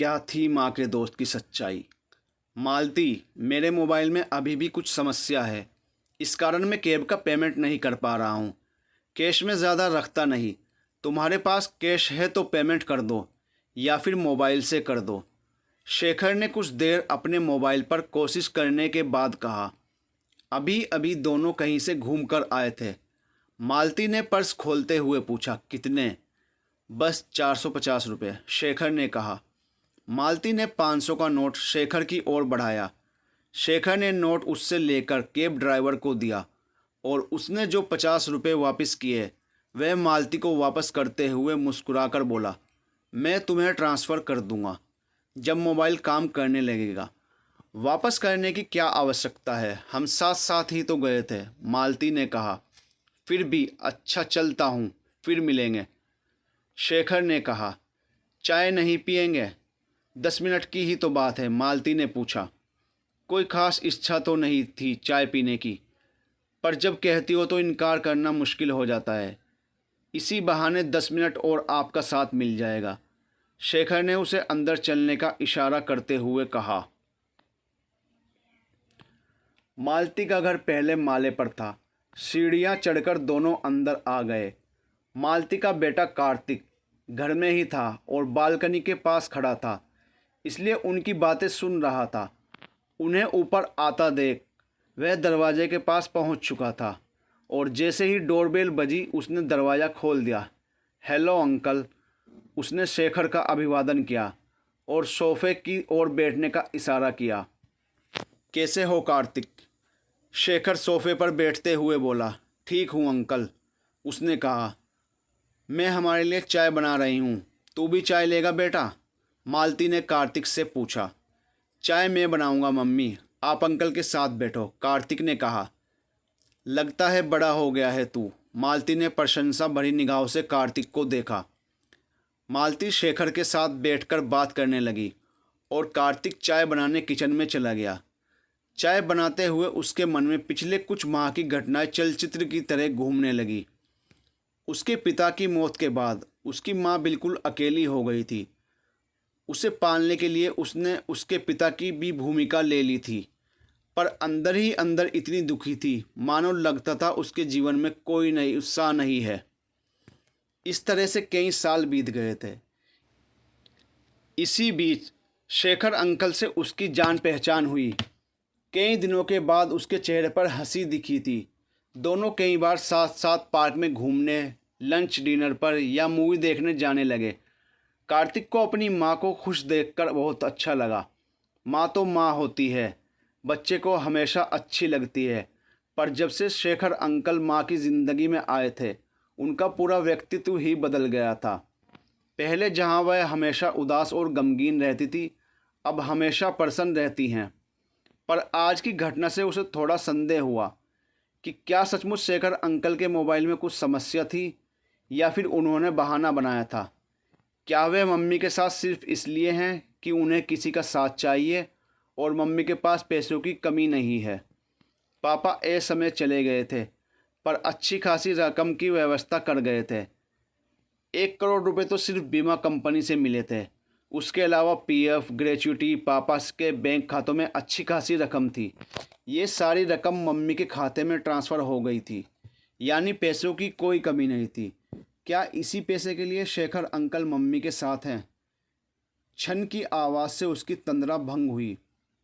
क्या थी माँ के दोस्त की सच्चाई। मालती, मेरे मोबाइल में अभी भी कुछ समस्या है। इस कारण मैं कैब का पेमेंट नहीं कर पा रहा हूँ। कैश में ज़्यादा रखता नहीं। तुम्हारे पास कैश है तो पेमेंट कर दो या फिर मोबाइल से कर दो। शेखर ने कुछ देर अपने मोबाइल पर कोशिश करने के बाद कहा। अभी अभी दोनों कहीं से घूम कर आए थे। मालती ने पर्स खोलते हुए पूछा, कितने? बस 450 रुपये, शेखर ने कहा। मालती ने 500 का नोट शेखर की ओर बढ़ाया। शेखर ने नोट उससे लेकर कैब ड्राइवर को दिया और उसने जो 50 रुपये वापस किए वह मालती को वापस करते हुए मुस्कुराकर बोला, मैं तुम्हें ट्रांसफ़र कर दूंगा जब मोबाइल काम करने लगेगा। वापस करने की क्या आवश्यकता है, हम साथ साथ ही तो गए थे, मालती ने कहा। फिर भी अच्छा, चलता हूँ, फिर मिलेंगे, शेखर ने कहा। चाय नहीं पिएंगे? 10 मिनट की ही तो बात है, मालती ने पूछा। कोई खास इच्छा तो नहीं थी चाय पीने की, पर जब कहती हो तो इनकार करना मुश्किल हो जाता है। इसी बहाने 10 मिनट और आपका साथ मिल जाएगा, शेखर ने उसे अंदर चलने का इशारा करते हुए कहा। मालती का घर पहले माले पर था। सीढ़ियाँ चढ़कर दोनों अंदर आ गए। मालती का बेटा कार्तिक घर में ही था और बालकनी के पास खड़ा था, इसलिए उनकी बातें सुन रहा था। उन्हें ऊपर आता देख वह दरवाजे के पास पहुंच चुका था और जैसे ही डोरबेल बजी उसने दरवाज़ा खोल दिया। हेलो अंकल, उसने शेखर का अभिवादन किया और सोफे की ओर बैठने का इशारा किया। कैसे हो कार्तिक? शेखर सोफे पर बैठते हुए बोला। ठीक हूँ अंकल, उसने कहा। मैं हमारे लिए चाय बना रही हूँ, तू भी चाय लेगा बेटा? मालती ने कार्तिक से पूछा। चाय मैं बनाऊँगा मम्मी, आप अंकल के साथ बैठो, कार्तिक ने कहा। लगता है बड़ा हो गया है तू, मालती ने प्रशंसा भरी निगाहों से कार्तिक को देखा। मालती शेखर के साथ बैठकर बात करने लगी और कार्तिक चाय बनाने किचन में चला गया। चाय बनाते हुए उसके मन में पिछले कुछ माह की घटनाएं चलचित्र की तरह घूमने लगी। उसके पिता की मौत के बाद उसकी माँ बिल्कुल अकेली हो गई थी। उसे पालने के लिए उसने उसके पिता की भी भूमिका ले ली थी, पर अंदर ही अंदर इतनी दुखी थी मानो लगता था उसके जीवन में कोई नई उत्साह नहीं है। इस तरह से कई साल बीत गए थे। इसी बीच शेखर अंकल से उसकी जान पहचान हुई। कई दिनों के बाद उसके चेहरे पर हंसी दिखी थी। दोनों कई बार साथ साथ पार्क में घूमने, लंच डिनर पर या मूवी देखने जाने लगे। कार्तिक को अपनी माँ को खुश देखकर बहुत अच्छा लगा। माँ तो माँ होती है, बच्चे को हमेशा अच्छी लगती है, पर जब से शेखर अंकल माँ की ज़िंदगी में आए थे उनका पूरा व्यक्तित्व ही बदल गया था। पहले जहाँ वह हमेशा उदास और गमगीन रहती थी, अब हमेशा प्रसन्न रहती हैं। पर आज की घटना से उसे थोड़ा संदेह हुआ कि क्या सचमुच शेखर अंकल के मोबाइल में कुछ समस्या थी या फिर उन्होंने बहाना बनाया था। क्या वे मम्मी के साथ सिर्फ इसलिए हैं कि उन्हें किसी का साथ चाहिए और मम्मी के पास पैसों की कमी नहीं है। पापा असमय चले गए थे, पर अच्छी खासी रकम की व्यवस्था कर गए थे। 1 करोड़ रुपए तो सिर्फ बीमा कंपनी से मिले थे। उसके अलावा पीएफ, ग्रेच्युटी, पापा के बैंक खातों में अच्छी खासी रकम थी। ये सारी रकम मम्मी के खाते में ट्रांसफ़र हो गई थी, यानी पैसों की कोई कमी नहीं थी। क्या इसी पैसे के लिए शेखर अंकल मम्मी के साथ हैं? छन की आवाज़ से उसकी तंद्रा भंग हुई।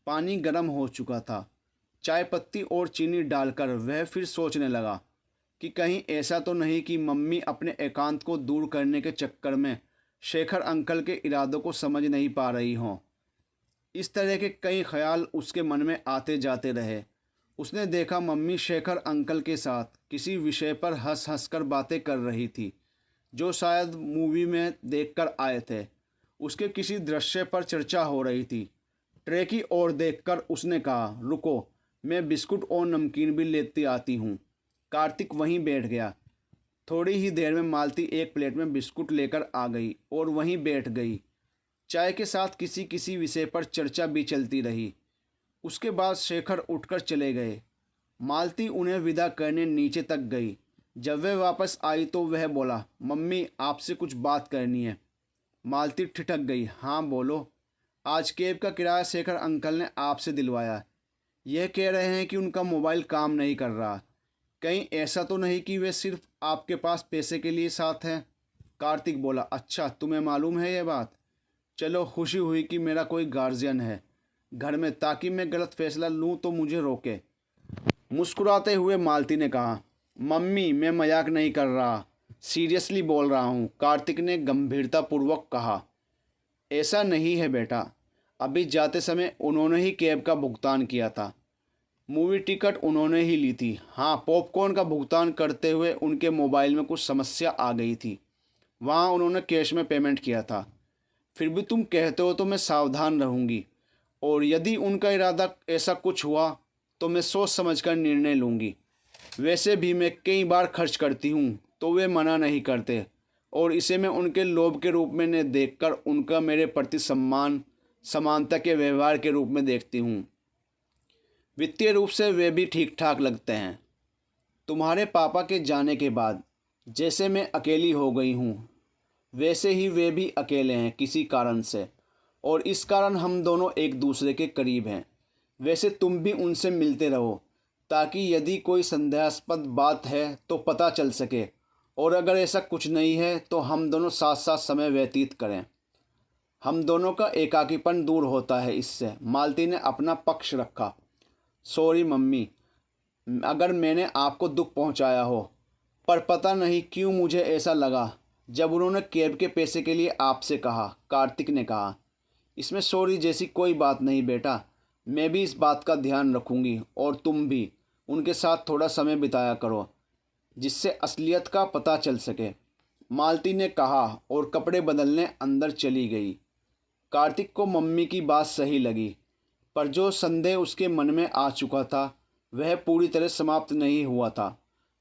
पानी गर्म हो चुका था। चाय पत्ती और चीनी डालकर वह फिर सोचने लगा कि कहीं ऐसा तो नहीं कि मम्मी अपने एकांत को दूर करने के चक्कर में शेखर अंकल के इरादों को समझ नहीं पा रही हों। इस तरह के कई ख्याल उसके मन में आते जाते रहे। उसने देखा मम्मी शेखर अंकल के साथ किसी विषय पर हंस हंस कर बातें कर रही थी, जो शायद मूवी में देखकर आए थे। उसके किसी दृश्य पर चर्चा हो रही थी। ट्रे की ओर देखकर उसने कहा, रुको, मैं बिस्कुट और नमकीन भी लेती आती हूँ। कार्तिक वहीं बैठ गया। थोड़ी ही देर में मालती एक प्लेट में बिस्कुट लेकर आ गई और वहीं बैठ गई। चाय के साथ किसी किसी विषय पर चर्चा भी चलती रही। उसके बाद शेखर उठकर चले गए। मालती उन्हें विदा करने नीचे तक गई। जब वह वापस आई तो वह बोला, मम्मी आपसे कुछ बात करनी है। मालती ठिठक गई। हाँ बोलो। आज कैब का किराया शेखर अंकल ने आपसे दिलवाया। यह कह रहे हैं कि उनका मोबाइल काम नहीं कर रहा। कहीं ऐसा तो नहीं कि वे सिर्फ आपके पास पैसे के लिए साथ हैं? कार्तिक बोला, अच्छा तुम्हें मालूम है ये बात? चलो, खुशी हुई कि मेरा कोई गार्जियन है घर में, ताकि मैं गलत फैसला लूँ तो मुझे रोके। मुस्कुराते हुए मालती ने कहा, मम्मी मैं मजाक नहीं कर रहा, सीरियसली बोल रहा हूँ। कार्तिक ने गंभीरतापूर्वक कहा, ऐसा नहीं है बेटा, अभी जाते समय उन्होंने ही कैब का भुगतान किया था, मूवी टिकट उन्होंने ही ली थी। हाँ, पॉपकॉर्न का भुगतान करते हुए उनके मोबाइल में कुछ समस्या आ गई थी, वहाँ उन्होंने कैश में पेमेंट किया था। फिर भी तुम कहते हो तो मैं सावधान रहूँगी, और यदि उनका इरादा ऐसा कुछ हुआ तो मैं सोच समझकर निर्णय लूँगी। वैसे भी मैं कई बार खर्च करती हूँ तो वे मना नहीं करते, और इसे मैं उनके लोभ के रूप में न देखकर उनका मेरे प्रति समानता के व्यवहार के रूप में देखती हूँ। वित्तीय रूप से वे भी ठीक ठाक लगते हैं। तुम्हारे पापा के जाने के बाद जैसे मैं अकेली हो गई हूँ, वैसे ही वे भी अकेले हैं किसी कारण से, और इस कारण हम दोनों एक दूसरे के करीब हैं। वैसे तुम भी उनसे मिलते रहो, ताकि यदि कोई संदेहास्पद बात है तो पता चल सके, और अगर ऐसा कुछ नहीं है तो हम दोनों साथ साथ समय व्यतीत करें। हम दोनों का एकाकीपन दूर होता है इससे। मालती ने अपना पक्ष रखा। सॉरी मम्मी, अगर मैंने आपको दुख पहुंचाया हो, पर पता नहीं क्यों मुझे ऐसा लगा जब उन्होंने कैब के पैसे के लिए आपसे कहा। कार्तिक ने कहा, इसमें सॉरी जैसी कोई बात नहीं बेटा, मैं भी इस बात का ध्यान रखूंगी, और तुम भी उनके साथ थोड़ा समय बिताया करो जिससे असलियत का पता चल सके, मालती ने कहा, और कपड़े बदलने अंदर चली गई। कार्तिक को मम्मी की बात सही लगी, पर जो संदेह उसके मन में आ चुका था वह पूरी तरह समाप्त नहीं हुआ था।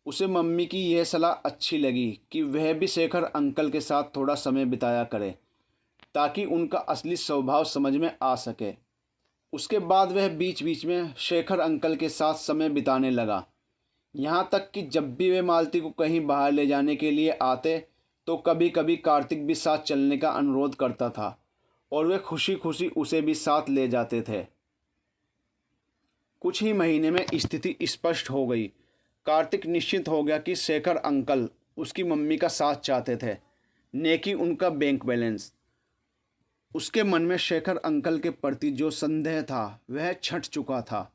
उसे मम्मी की यह सलाह अच्छी लगी कि वह भी शेखर अंकल के साथ थोड़ा समय बिताया करे, ताकि उनका असली स्वभाव समझ में आ सके। उसके बाद वह बीच बीच में शेखर अंकल के साथ समय बिताने लगा, यहाँ तक कि जब भी वे मालती को कहीं बाहर ले जाने के लिए आते तो कभी कभी कार्तिक भी साथ चलने का अनुरोध करता था, और वे खुशी खुशी उसे भी साथ ले जाते थे। कुछ ही महीने में स्थिति स्पष्ट हो गई। कार्तिक निश्चित हो गया कि शेखर अंकल उसकी मम्मी का साथ चाहते थे, न कि उनका बैंक बैलेंस। उसके मन में शेखर अंकल के प्रति जो संदेह था वह छंट चुका था।